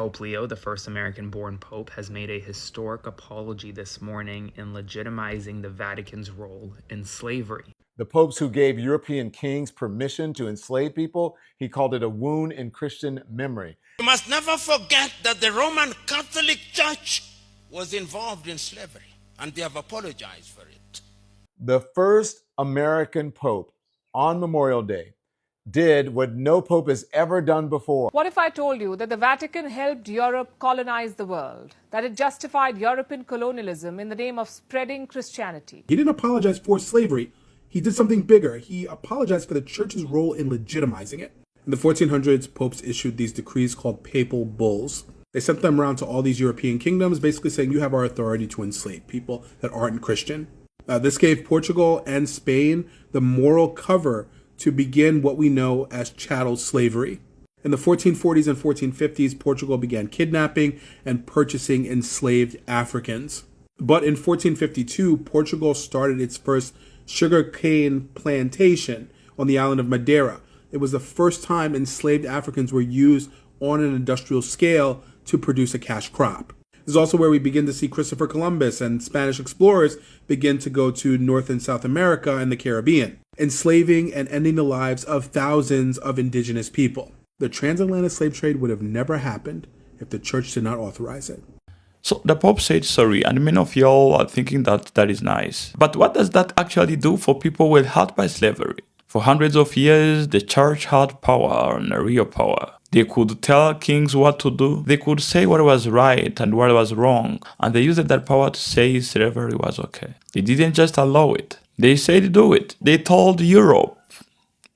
Pope Leo, the first American-born pope, has made a historic apology this morning in legitimizing the Vatican's role in slavery. The popes who gave European kings permission to enslave people, he called it a wound in Christian memory. You must never forget that the Roman Catholic Church was involved in slavery, and they have apologized for it. The first American pope on Memorial Day did what no pope has ever done before. What if I told you that the Vatican helped Europe colonize the world, that it justified European colonialism in the name of spreading Christianity? He didn't apologize for slavery. He did something bigger. He apologized for the church's role in legitimizing it. In the 1400s, popes issued these decrees called papal bulls. They sent them around to all these European kingdoms, basically saying, you have our authority to enslave people that aren't Christian. This gave Portugal and Spain the moral cover to begin what we know as chattel slavery. In the 1440s and 1450s, Portugal began kidnapping and purchasing enslaved Africans. But in 1452, Portugal started its first sugarcane plantation on the island of Madeira. It was the first time enslaved Africans were used on an industrial scale to produce a cash crop. This is also where we begin to see Christopher Columbus and Spanish explorers begin to go to North and South America and the Caribbean, enslaving and ending the lives of thousands of indigenous people. The transatlantic slave trade would have never happened if the church did not authorize it. So the Pope said sorry, and many of y'all are thinking that that is nice. But what does that actually do for people who were hurt by slavery? For hundreds of years, the church had power, and real power. They could tell kings what to do. They could say what was right and what was wrong. And they used that power to say slavery was okay. They didn't just allow it. They said do it. They told Europe,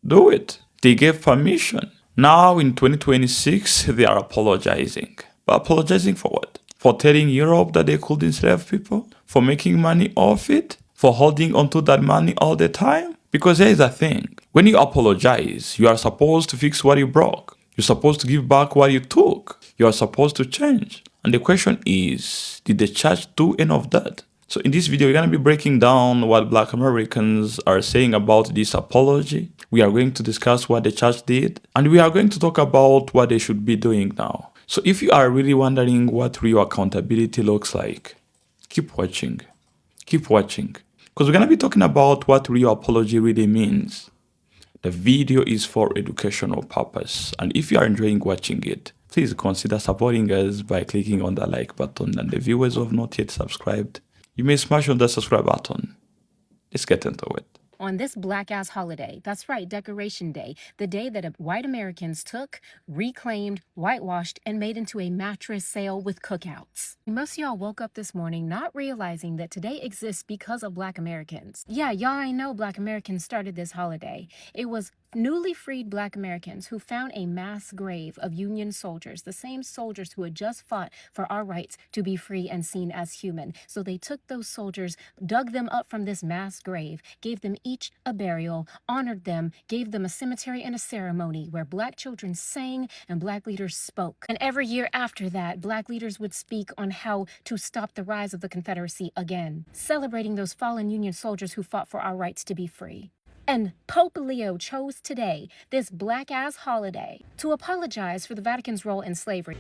do it. They gave permission. Now in 2026, they are apologizing. But apologizing for what? For telling Europe that they could enslave people? For making money off it? For holding onto that money all the time? Because here is the thing. When you apologize, you are supposed to fix what you broke. You're supposed to give back what you took. You are supposed to change. And the question is, did the church do any of that? So in this video, we're going to be breaking down what Black Americans are saying about this apology. We are going to discuss what the church did. And we are going to talk about what they should be doing now. So if you are really wondering what real accountability looks like, keep watching. Keep watching. Because we're going to be talking about what real apology really means. The video is for educational purpose, and if you are enjoying watching it, please consider supporting us by clicking on the like button, and the viewers who have not yet subscribed, you may smash on the subscribe button. Let's get into it. On this black-ass holiday, that's right, Decoration Day, the day that white Americans took, reclaimed, whitewashed, and made into a mattress sale with cookouts. Most of y'all woke up this morning not realizing that today exists because of Black Americans. Yeah, y'all ain't know Black Americans started this holiday. It was newly freed Black Americans who found a mass grave of Union soldiers, the same soldiers who had just fought for our rights to be free and seen as human. So they took those soldiers, dug them up from this mass grave, gave them each a burial, honored them, gave them a cemetery and a ceremony where Black children sang and Black leaders spoke. And every year after that, Black leaders would speak on how to stop the rise of the Confederacy again, celebrating those fallen Union soldiers who fought for our rights to be free. And Pope Leo chose today, this black-ass holiday, to apologize for the Vatican's role in slavery.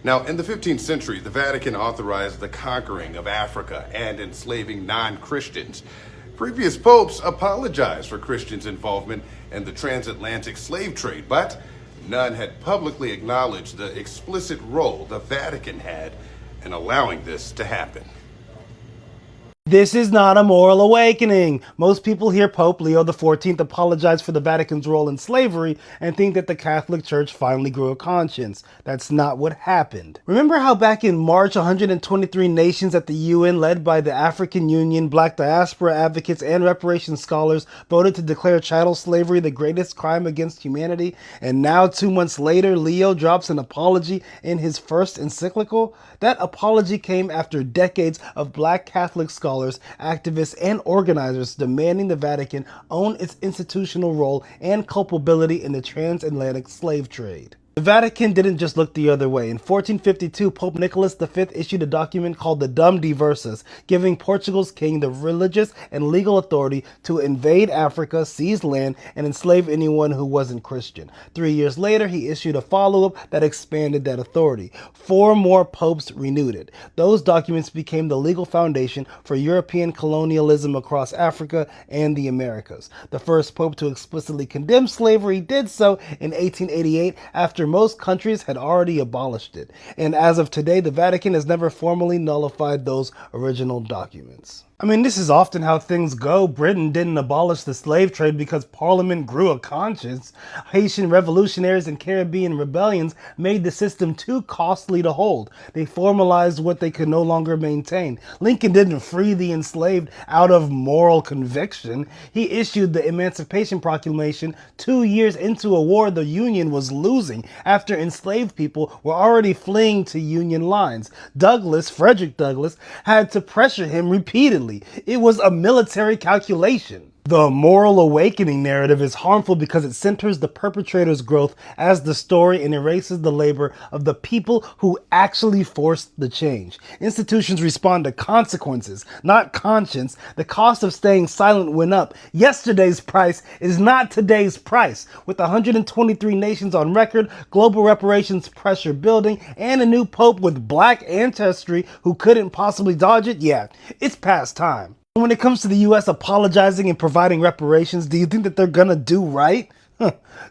Now, in the 15th century, the Vatican authorized the conquering of Africa and enslaving non-Christians. Previous popes apologized for Christians' involvement in the transatlantic slave trade, but none had publicly acknowledged the explicit role the Vatican had in allowing this to happen. This is not a moral awakening. Most people hear Pope Leo XIV apologize for the Vatican's role in slavery and think that the Catholic Church finally grew a conscience. That's not what happened. Remember how back in March, 123 nations at the UN, led by the African Union, Black diaspora advocates, and reparations scholars, voted to declare chattel slavery the greatest crime against humanity? And now, 2 months later, Leo drops an apology in his first encyclical? That apology came after decades of Black Catholic scholars, activists, and organizers demanding the Vatican own its institutional role and culpability in the transatlantic slave trade. The Vatican didn't just look the other way. In 1452, Pope Nicholas V issued a document called the Dum Diversas, giving Portugal's king the religious and legal authority to invade Africa, seize land, and enslave anyone who wasn't Christian. 3 years later, he issued a follow-up that expanded that authority. 4 more popes renewed it. Those documents became the legal foundation for European colonialism across Africa and the Americas. The first pope to explicitly condemn slavery did so in 1888 after most countries had already abolished it. And as of today, the Vatican has never formally nullified those original documents. I mean, this is often how things go. Britain didn't abolish the slave trade because Parliament grew a conscience. Haitian revolutionaries and Caribbean rebellions made the system too costly to hold. They formalized what they could no longer maintain. Lincoln didn't free the enslaved out of moral conviction. He issued the Emancipation Proclamation 2 years into a war the Union was losing after enslaved people were already fleeing to Union lines. Frederick Douglass, had to pressure him repeatedly. It was a military calculation. The moral awakening narrative is harmful because it centers the perpetrator's growth as the story and erases the labor of the people who actually forced the change. Institutions respond to consequences, not conscience. The cost of staying silent went up. Yesterday's price is not today's price. With 123 nations on record, global reparations pressure building, and a new pope with black ancestry who couldn't possibly dodge it, yeah, it's past time. When it comes to the US apologizing and providing reparations, do you think that they're gonna do right?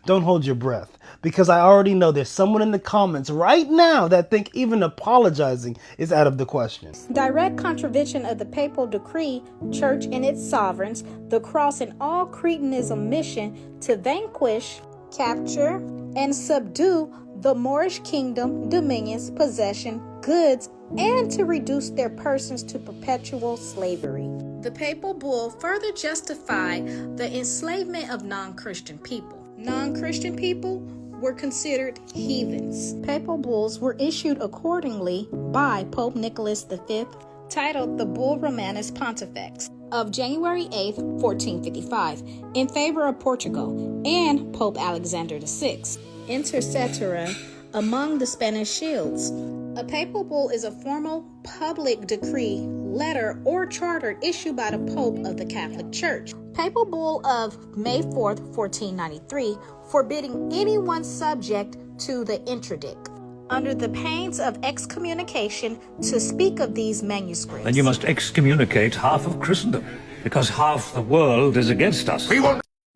Don't hold your breath, because I already know there's someone in the comments right now that think even apologizing is out of the question. Direct contravention of the papal decree, church and its sovereigns, the cross and all Cretinism mission to vanquish, capture, and subdue the Moorish kingdom, dominions, possession, goods, and to reduce their persons to perpetual slavery. The papal bull further justified the enslavement of non-Christian people. Non-Christian people were considered heathens. Papal bulls were issued accordingly by Pope Nicholas V, titled the Bull Romanus Pontifex of January 8, 1455, in favor of Portugal, and Pope Alexander VI, inter cetera, among the Spanish shields. A papal bull is a formal public decree, letter, or charter issued by the Pope of the Catholic Church. Papal bull of May 4th, 1493, forbidding anyone subject to the interdict, under the pains of excommunication, to speak of these manuscripts. Then you must excommunicate half of Christendom, because half the world is against us.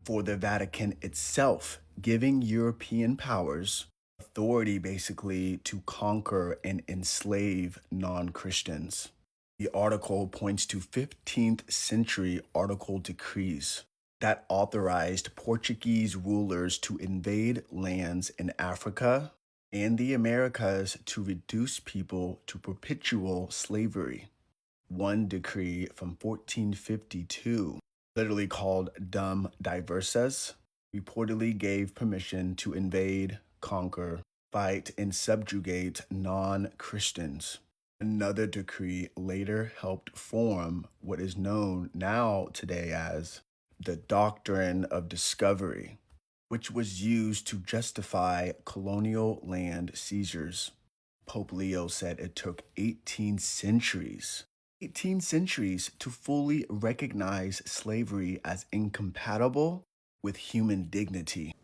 For the Vatican itself, giving European powers authority basically to conquer and enslave non-Christians. The article points to 15th century article decrees that authorized Portuguese rulers to invade lands in Africa and the Americas to reduce people to perpetual slavery. One decree from 1452, literally called Dum Diversas, reportedly gave permission to invade, conquer, fight, and subjugate non-Christians. Another decree later helped form what is known now today as the Doctrine of Discovery, which was used to justify colonial land seizures. Pope Leo said it took 18 centuries to fully recognize slavery as incompatible with human dignity.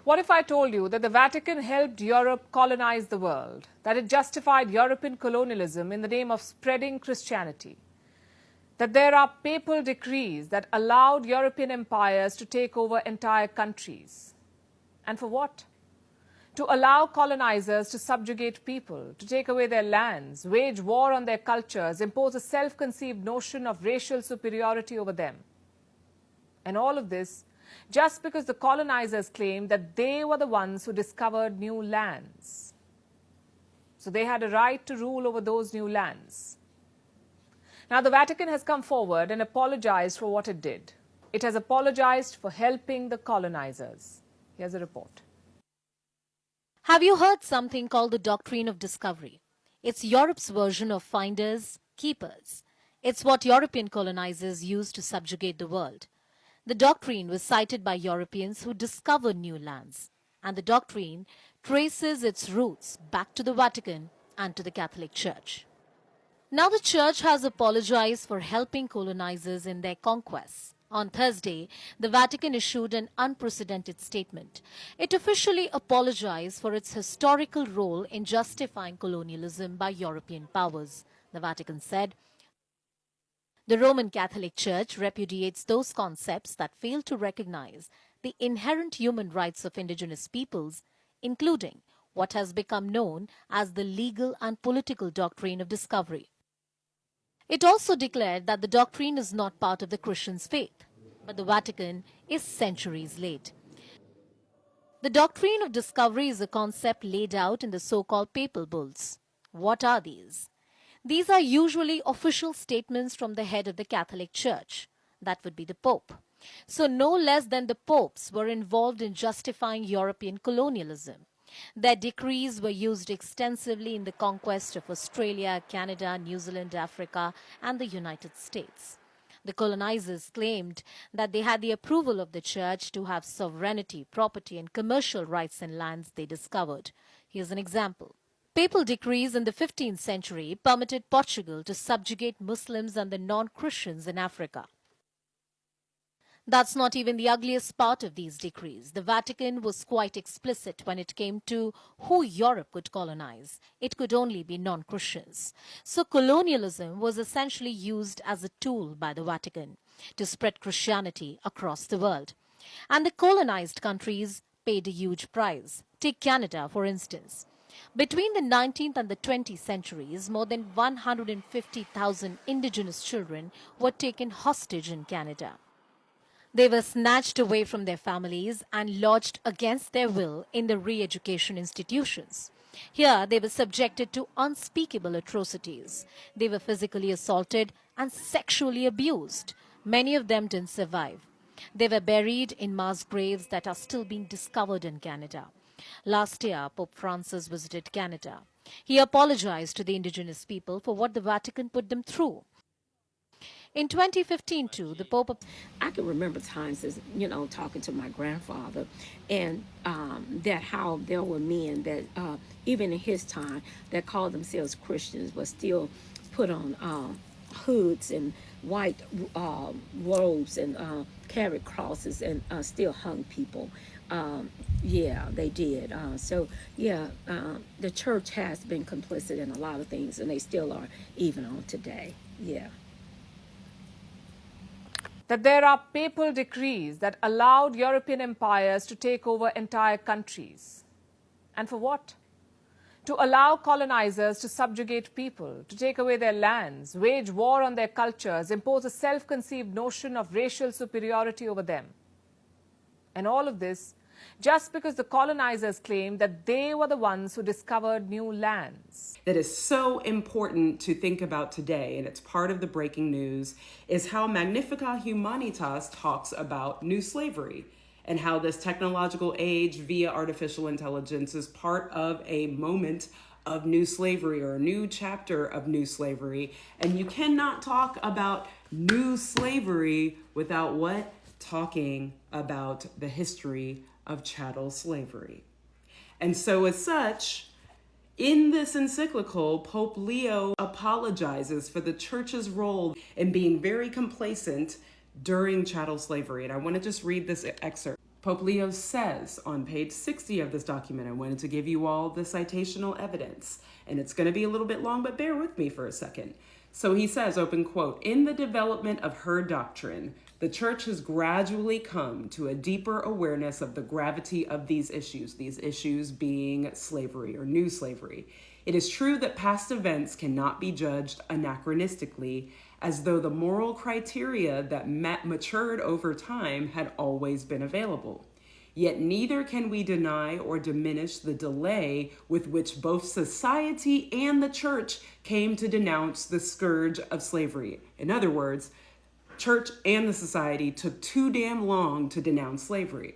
What if I told you that the Vatican helped Europe colonize the world, that it justified European colonialism in the name of spreading Christianity, that there are papal decrees that allowed European empires to take over entire countries? And for what? To allow colonizers to subjugate people, to take away their lands, wage war on their cultures, impose a self-conceived notion of racial superiority over them. And all of this just because the colonizers claimed that they were the ones who discovered new lands. So they had a right to rule over those new lands. Now, the Vatican has come forward and apologized for what it did. It has apologized for helping the colonizers. Here's a report. Have you heard something called the Doctrine of Discovery? It's Europe's version of finders, keepers. It's what European colonizers used to subjugate the world. The doctrine was cited by Europeans who discovered new lands. and the doctrine traces its roots back to the Vatican and to the Catholic Church. Now the Church has apologized for helping colonizers in their conquests. On Thursday, the Vatican issued an unprecedented statement. It officially apologized for its historical role in justifying colonialism by European powers. The Vatican said, "The Roman Catholic Church repudiates those concepts that fail to recognize the inherent human rights of indigenous peoples, including what has become known as the legal and political doctrine of discovery." It also declared that the doctrine is not part of the Christian's faith, but the Vatican is centuries late. The doctrine of discovery is a concept laid out in the so-called papal bulls. What are these? These are usually official statements from the head of the Catholic Church. That would be the Pope. So no less than the popes were involved in justifying European colonialism. Their decrees were used extensively in the conquest of Australia, Canada, New Zealand, Africa, and the United States. The colonizers claimed that they had the approval of the church to have sovereignty, property, and commercial rights in lands they discovered. Here's an example. Papal decrees in the 15th century permitted Portugal to subjugate Muslims and the non-Christians in Africa. That's not even the ugliest part of these decrees. The Vatican was quite explicit when it came to who Europe could colonize. It could only be non-Christians. So colonialism was essentially used as a tool by the Vatican to spread Christianity across the world. And the colonized countries paid a huge price. Take Canada, for instance. Between the 19th and the 20th centuries, more than 150,000 indigenous children were taken hostage in Canada. They were snatched away from their families and lodged against their will in the re-education institutions. Here, they were subjected to unspeakable atrocities. They were physically assaulted and sexually abused. Many of them didn't survive. They were buried in mass graves that are still being discovered in Canada. Last year, Pope Francis visited Canada. He apologized to the indigenous people for what the Vatican put them through. In 2015, too, the Pope... I can remember times as, talking to my grandfather and that how there were men that, even in his time, that called themselves Christians but still put on hoods and white robes and carried crosses and still hung people. Yeah, they did. The church has been complicit in a lot of things, and they still are, even on today. Yeah. That there are papal decrees that allowed European empires to take over entire countries. And for what? To allow colonizers to subjugate people, to take away their lands, wage war on their cultures, impose a self-conceived notion of racial superiority over them. And all of this just because the colonizers claimed that they were the ones who discovered new lands. That is so important to think about today, and it's part of the breaking news, is how Magnificat Humanitas talks about new slavery and how this technological age via artificial intelligence is part of a moment of new slavery or a new chapter of new slavery. And you cannot talk about new slavery without what? Talking about the history of chattel slavery. And so as such, in this encyclical, Pope Leo apologizes for the church's role in being very complacent during chattel slavery. And I want to just read this excerpt. Pope Leo says on page 60 of this document, I wanted to give you all the citational evidence, and it's going to be a little bit long, but bear with me for a second. So he says, open quote, "In the development of her doctrine, the church has gradually come to a deeper awareness of the gravity of these issues being slavery or new slavery. It is true that past events cannot be judged anachronistically, as though the moral criteria that matured over time had always been available. Yet neither can we deny or diminish the delay with which both society and the church came to denounce the scourge of slavery." In other words, church and the society took too damn long to denounce slavery.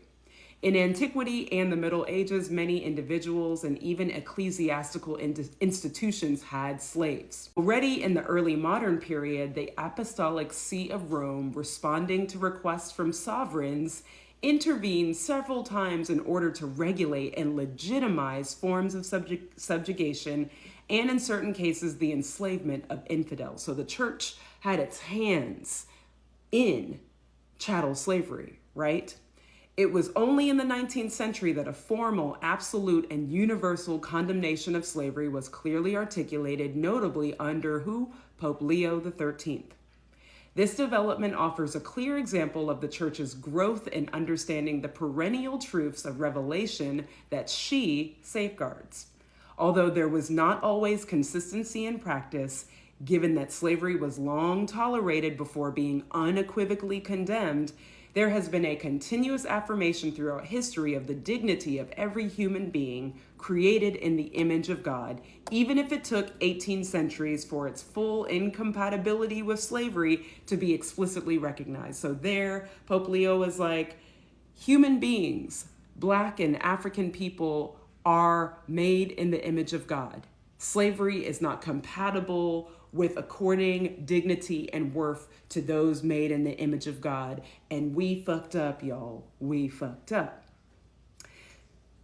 In antiquity and the Middle Ages, many individuals and even ecclesiastical institutions had slaves. Already in the early modern period, the Apostolic See of Rome, responding to requests from sovereigns, intervened several times in order to regulate and legitimize forms of subjugation and, in certain cases, the enslavement of infidels. So the church had its hands in chattel slavery, right? It was only in the 19th century that a formal, absolute, and universal condemnation of slavery was clearly articulated, notably under who? Pope Leo XIII. This development offers a clear example of the church's growth in understanding the perennial truths of revelation that she safeguards. Although there was not always consistency in practice, given that slavery was long tolerated before being unequivocally condemned, there has been a continuous affirmation throughout history of the dignity of every human being created in the image of God, even if it took 18 centuries for its full incompatibility with slavery to be explicitly recognized. So there, Pope Leo is like, human beings, Black and African people, are made in the image of God. Slavery is not compatible with according dignity and worth to those made in the image of God. And we fucked up, y'all. We fucked up.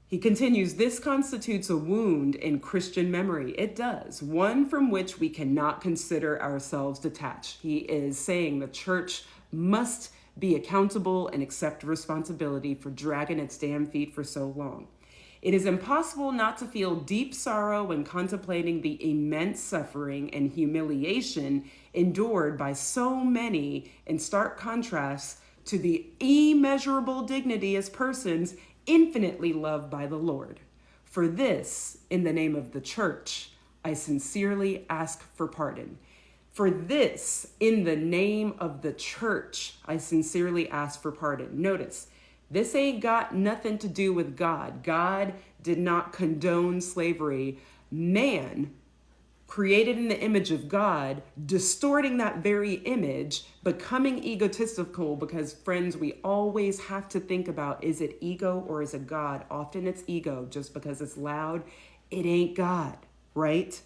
He continues, this constitutes a wound in Christian memory. It does, one from which we cannot consider ourselves detached. He is saying the church must be accountable and accept responsibility for dragging its damn feet for so long. It is impossible not to feel deep sorrow when contemplating the immense suffering and humiliation endured by so many, in stark contrast to the immeasurable dignity as persons infinitely loved by the Lord. For this, in the name of the church, I sincerely ask for pardon. For this, in the name of the church, I sincerely ask for pardon. Notice, this ain't got nothing to do with God. God did not condone slavery. Man, created in the image of God, distorting that very image, becoming egotistical, because friends, we always have to think about, is it ego or is it God? Often it's ego. Just because it's loud, it ain't God, right?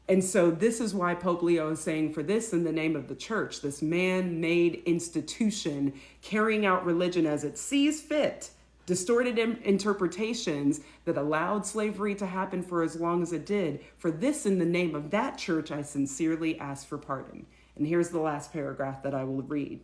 And so this is why Pope Leo is saying, for this in the name of the church, this man-made institution carrying out religion as it sees fit, distorted interpretations that allowed slavery to happen for as long as it did. For this in the name of that church, I sincerely ask for pardon. And here's the last paragraph that I will read.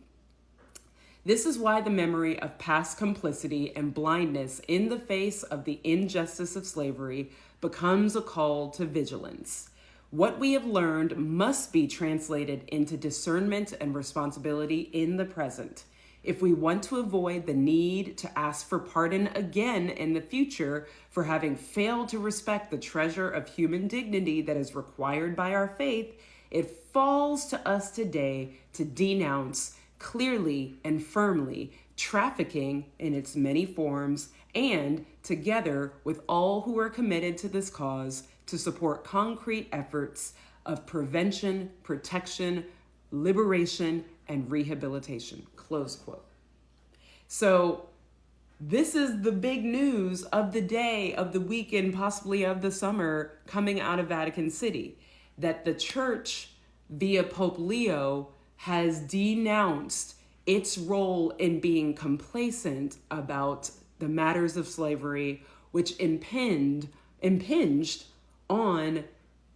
This is why the memory of past complicity and blindness in the face of the injustice of slavery becomes a call to vigilance. What we have learned must be translated into discernment and responsibility in the present. If we want to avoid the need to ask for pardon again in the future for having failed to respect the treasure of human dignity that is required by our faith, it falls to us today to denounce clearly and firmly trafficking in its many forms, and together with all who are committed to this cause, to support concrete efforts of prevention, protection, liberation, and rehabilitation, close quote. So this is the big news of the day, of the weekend, possibly of the summer, coming out of Vatican City, that the church, via Pope Leo, has denounced its role in being complacent about the matters of slavery, which impinged on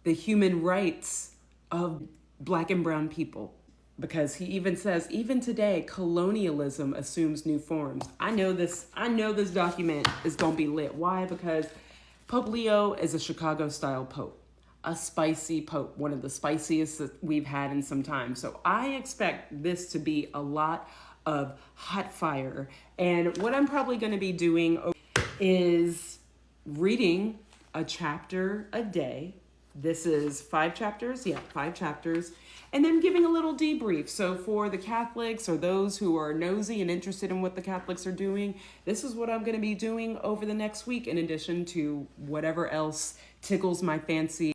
the human rights of Black and brown people. Because he even says, even today, colonialism assumes new forms. I know this document is gonna be lit. Why? Because Pope Leo is a Chicago-style pope, a spicy pope, one of the spiciest that we've had in some time. So I expect this to be a lot of hot fire. And what I'm probably gonna be doing is reading a chapter a day. This is 5 chapters. Yeah, 5 chapters. And then giving a little debrief. So for the Catholics or those who are nosy and interested in what the Catholics are doing, this is what I'm going to be doing over the next week, in addition to whatever else tickles my fancy.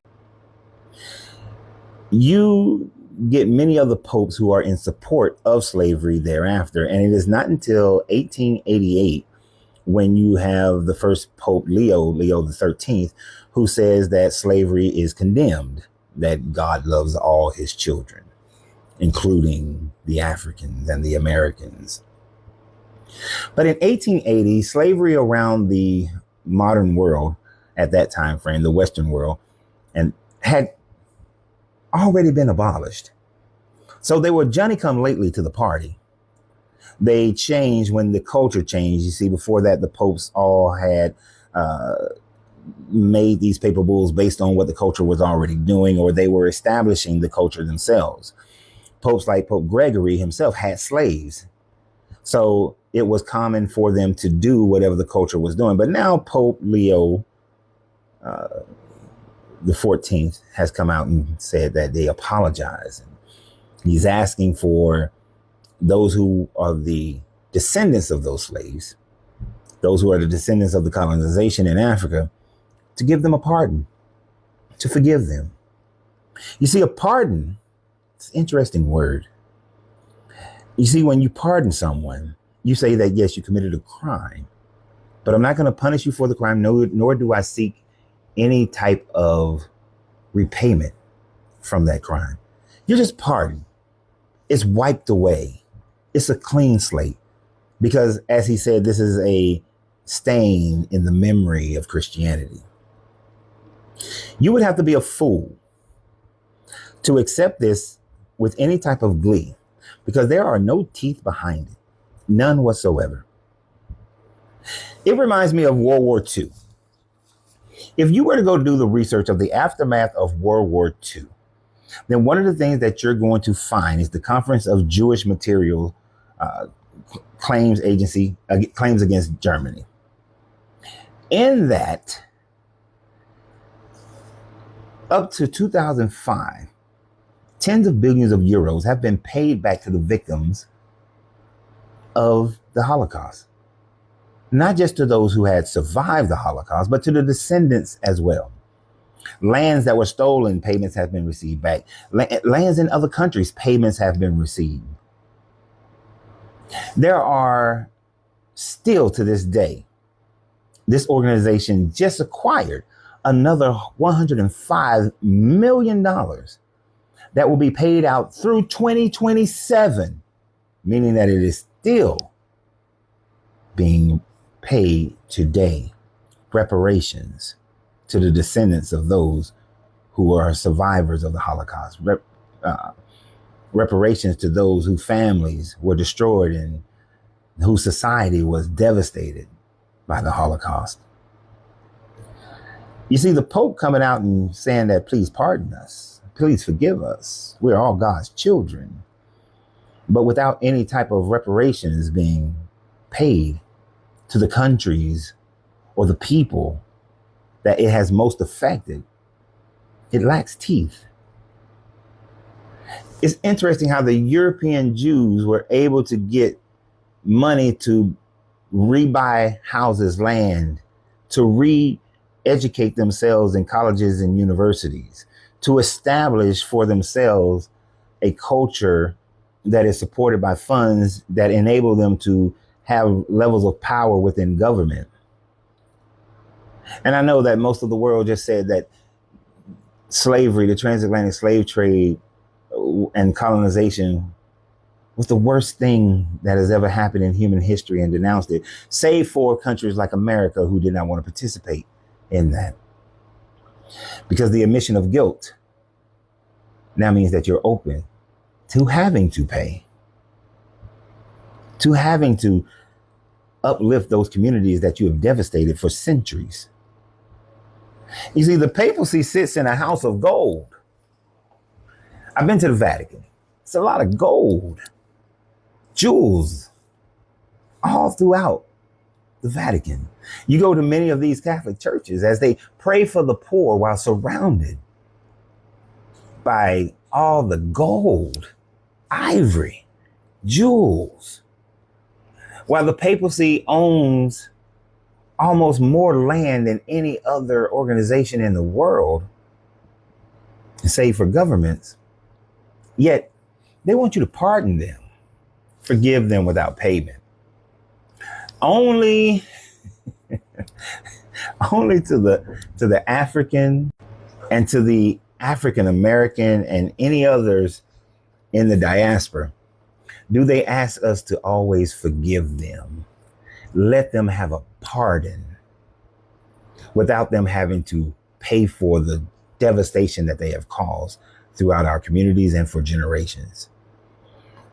You get many of the popes who are in support of slavery thereafter. And it is not until 1888 when you have the first Pope Leo XIII, who says that slavery is condemned, that God loves all his children, including the Africans and the Americans. But in 1880, slavery around the modern world at that time frame, the Western world, and had already been abolished. So they were Johnny come lately to the party. They changed when the culture changed. You see, before that, the popes all had made these papal bulls based on what the culture was already doing, or they were establishing the culture themselves. Popes like Pope Gregory himself had slaves. So it was common for them to do whatever the culture was doing. But now Pope Leo the 14th has come out and said that they apologize. He's asking for those who are the descendants of those slaves, those who are the descendants of the colonization in Africa, to give them a pardon, to forgive them. You see, a pardon, it's an interesting word. You see, when you pardon someone, you say that, yes, you committed a crime, but I'm not going to punish you for the crime, nor do I seek any type of repayment from that crime. You're just pardoned. It's wiped away. It's a clean slate. Because, as he said, this is a stain in the memory of Christianity. You would have to be a fool to accept this with any type of glee, because there are no teeth behind it, none whatsoever. It reminds me of World War II. If you were to go do the research of the aftermath of World War II, then one of the things that you're going to find is the Conference of Jewish Material Claims Agency claims against Germany. In that, up to 2005, tens of billions of euros have been paid back to the victims of the Holocaust. Not just to those who had survived the Holocaust, but to the descendants as well. Lands that were stolen, payments have been received back. Lands in other countries, payments have been received. There are still to this day, this organization just acquired another $105 million that will be paid out through 2027, meaning that it is still being paid today. Reparations to the descendants of those who are survivors of the Holocaust. Reparations to those whose families were destroyed and whose society was devastated by the Holocaust. You see, the Pope coming out and saying that, please pardon us, please forgive us, we're all God's children, but without any type of reparations being paid to the countries or the people that it has most affected, it lacks teeth. It's interesting how the European Jews were able to get money to rebuy houses, land, to re-educate themselves in colleges and universities, to establish for themselves a culture that is supported by funds that enable them to have levels of power within government. And I know that most of the world just said that slavery, the transatlantic slave trade and colonization was the worst thing that has ever happened in human history and denounced it, save for countries like America who did not want to participate in that. Because the admission of guilt now means that you're open to having to pay, to having to uplift those communities that you have devastated for centuries. You see, the papacy sits in a house of gold. I've been to the Vatican. It's a lot of gold, jewels, all throughout the Vatican. You go to many of these Catholic churches as they pray for the poor while surrounded by all the gold, ivory, jewels. While the papacy owns almost more land than any other organization in the world, save for governments, yet they want you to pardon them, forgive them without payment. Only to the African and to the African American and any others in the diaspora Do they ask us to always forgive them, let them have a pardon without them having to pay for the devastation that they have caused throughout our communities and for generations?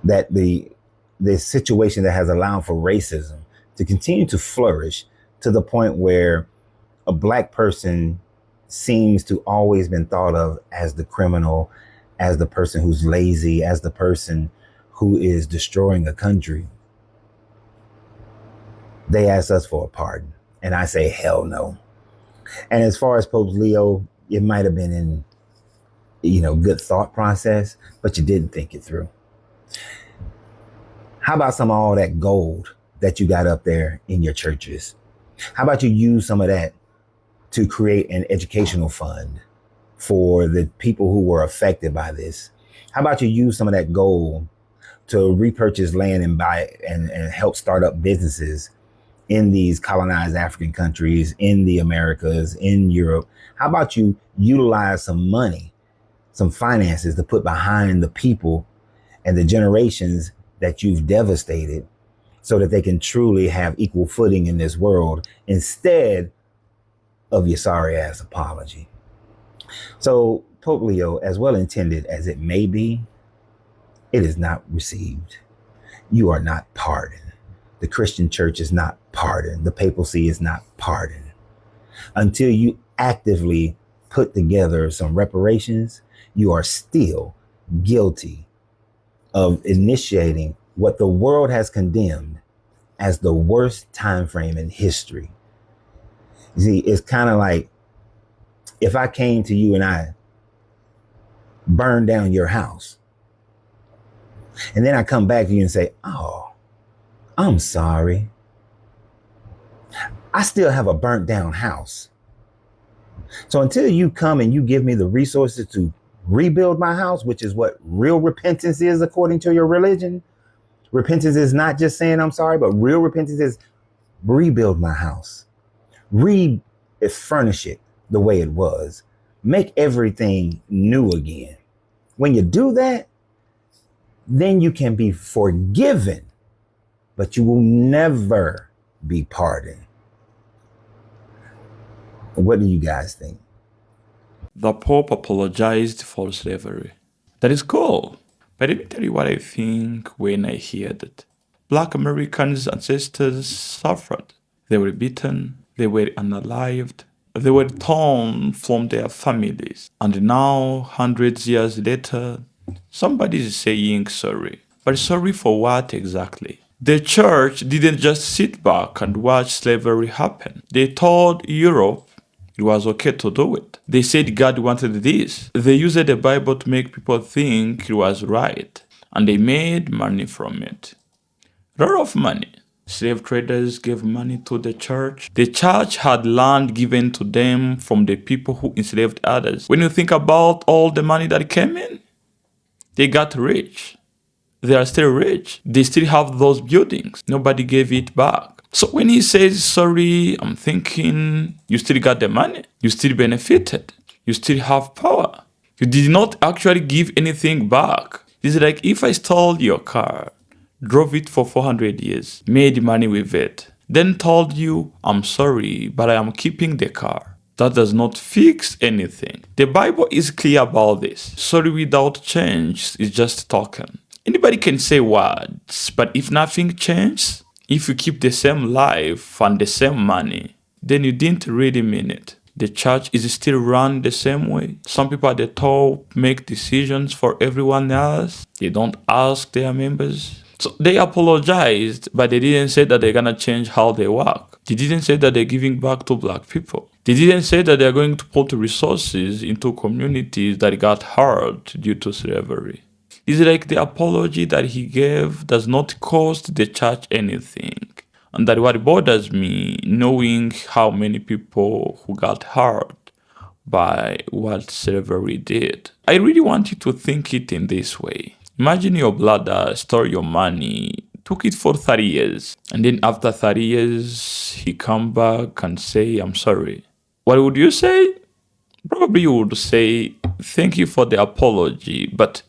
That the situation that has allowed for racism to continue to flourish to the point where a black person seems to always been thought of as the criminal, as the person who's lazy, as the person who is destroying a country. They asked us for a pardon. And I say, hell no. And as far as Pope Leo, it might have been in, good thought process, but you didn't think it through. How about some of all that gold that you got up there in your churches? How about you use some of that to create an educational fund for the people who were affected by this? How about you use some of that gold to repurchase land and buy and help start up businesses in these colonized African countries, in the Americas, in Europe? How about you utilize some money, some finances to put behind the people and the generations that you've devastated so that they can truly have equal footing in this world instead of your sorry ass apology? So Pope Leo, as well intended as it may be, it is not received. You are not pardoned. The Christian church is not pardoned. The papacy is not pardoned. Until you actively put together some reparations, you are still guilty of initiating what the world has condemned as the worst time frame in history. See, it's kind of like if I came to you and I burned down your house, and then I come back to you and say, oh, I'm sorry. I still have a burnt down house. So until you come and you give me the resources to rebuild my house, which is what real repentance is according to your religion, repentance is not just saying I'm sorry, but real repentance is rebuild my house, furnish it the way it was, make everything new again. When you do that, then you can be forgiven, but you will never be pardoned. What do you guys think? The Pope apologized for slavery. That is cool. But let me tell you what I think when I hear that. Black Americans' ancestors suffered. They were beaten, they were unalived, they were torn from their families. And now, hundreds years later, somebody is saying sorry. But sorry for what exactly? The church didn't just sit back and watch slavery happen. They told Europe it was okay to do it. They said God wanted this. They used the Bible to make people think it was right. And they made money from it. A lot of money. Slave traders gave money to the church. The church had land given to them from the people who enslaved others. When you think about all the money that came in, they got rich. They are still rich. They still have those buildings. Nobody gave it back. So when he says sorry, I'm thinking you still got the money. You still benefited. You still have power. You did not actually give anything back. It's like if I stole your car, drove it for 400 years, made money with it, then told you, I'm sorry, but I am keeping the car. That does not fix anything. The Bible is clear about this. Sorry without change is just talking. Anybody can say words, but if nothing changes, if you keep the same life and the same money, then you didn't really mean it. The church is still run the same way. Some people at the top make decisions for everyone else. They don't ask their members. So they apologized, but they didn't say that they're gonna change how they work. They didn't say that they're giving back to black people. They didn't say that they're going to put resources into communities that got hurt due to slavery. It's like the apology that he gave does not cost the church anything. And that what bothers me, knowing how many people who got hurt by what slavery did. I really want you to think it in this way. Imagine your brother stole your money, took it for 30 years, and then after 30 years, he come back and say, I'm sorry. What would you say? Probably you would say, thank you for the apology, but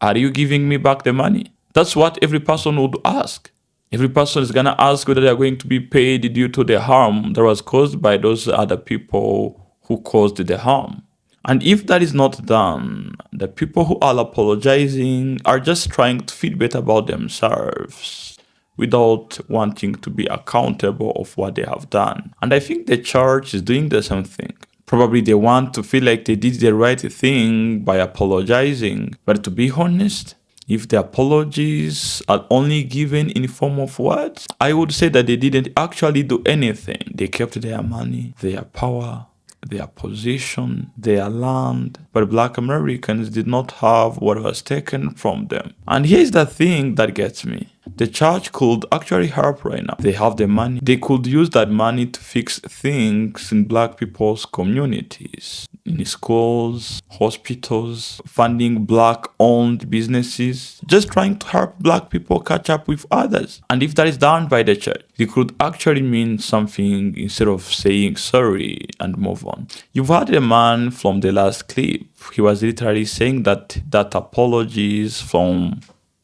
are you giving me back the money? That's what every person would ask. Every person is going to ask whether they are going to be paid due to the harm that was caused by those other people who caused the harm. And if that is not done, the people who are apologizing are just trying to feel better about themselves without wanting to be accountable of what they have done. And I think the church is doing the same thing. Probably they want to feel like they did the right thing by apologizing. But to be honest, if the apologies are only given in form of words, I would say that they didn't actually do anything. They kept their money, their power, their position, their land, but Black Americans did not have what was taken from them. And here's the thing that gets me. The church could actually help right now. They have the money. They could use that money to fix things in Black people's communities, in schools, hospitals, funding Black-owned businesses, just trying to help Black people catch up with others. And if that is done by the church, it could actually mean something instead of saying sorry and move on. You've heard a man from the last clip. He was literally saying that apologies from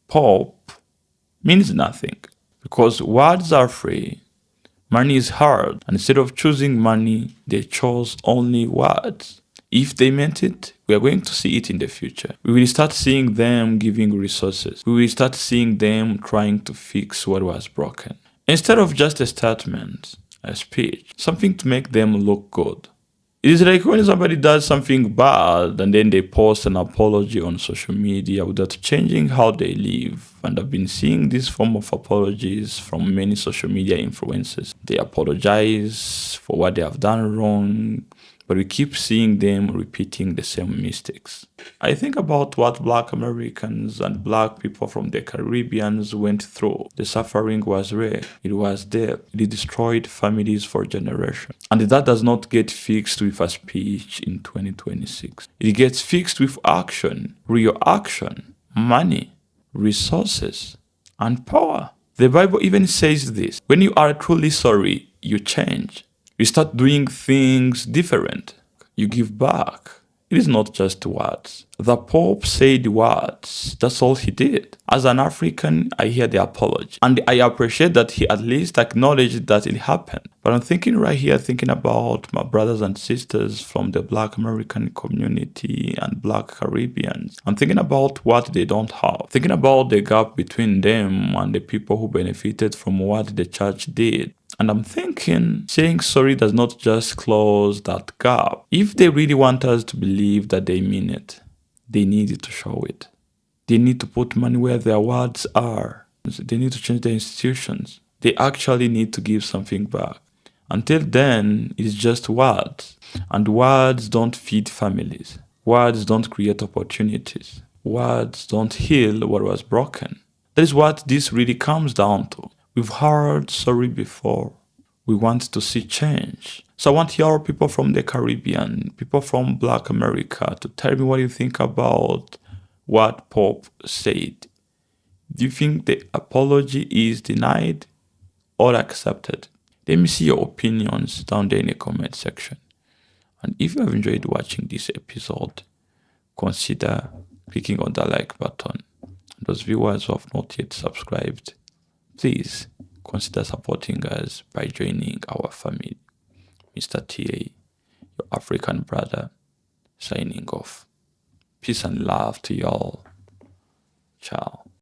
Pope means nothing because words are free, money is hard, and instead of choosing money, they chose only words. If they meant it, we are going to see it in the future. We will start seeing them giving resources. We will start seeing them trying to fix what was broken. Instead of just a statement, a speech, something to make them look good. It is like when somebody does something bad and then they post an apology on social media without changing how they live. And I've been seeing this form of apologies from many social media influencers. They apologize for what they have done wrong, but we keep seeing them repeating the same mistakes. I think about what Black Americans and Black people from the Caribbean went through. The suffering was real. It was there. It destroyed families for generations. And that does not get fixed with a speech in 2026. It gets fixed with action, real action, money, resources, and power. The Bible even says this. When you are truly sorry, you change. You start doing things different. You give back. It is not just words. The Pope said words. That's all he did. As an African, I hear the apology. And I appreciate that he at least acknowledged that it happened. But I'm thinking right here, thinking about my brothers and sisters from the Black American community and Black Caribbeans. I'm thinking about what they don't have. Thinking about the gap between them and the people who benefited from what the church did. And I'm thinking, saying sorry does not just close that gap. If they really want us to believe that they mean it, they need to show it. They need to put money where their words are. They need to change their institutions. They actually need to give something back. Until then, it's just words. And words don't feed families. Words don't create opportunities. Words don't heal what was broken. That is what this really comes down to. We've heard sorry before. We want to see change. So I want your people from the Caribbean, people from Black America to tell me what you think about what Pope said. Do you think the apology is denied or accepted? Let me see your opinions down there in the comment section. And if you have enjoyed watching this episode, consider clicking on the like button. Those viewers who have not yet subscribed, please consider supporting us by joining our family. Mr. TA, your African brother, signing off. Peace and love to y'all. Ciao.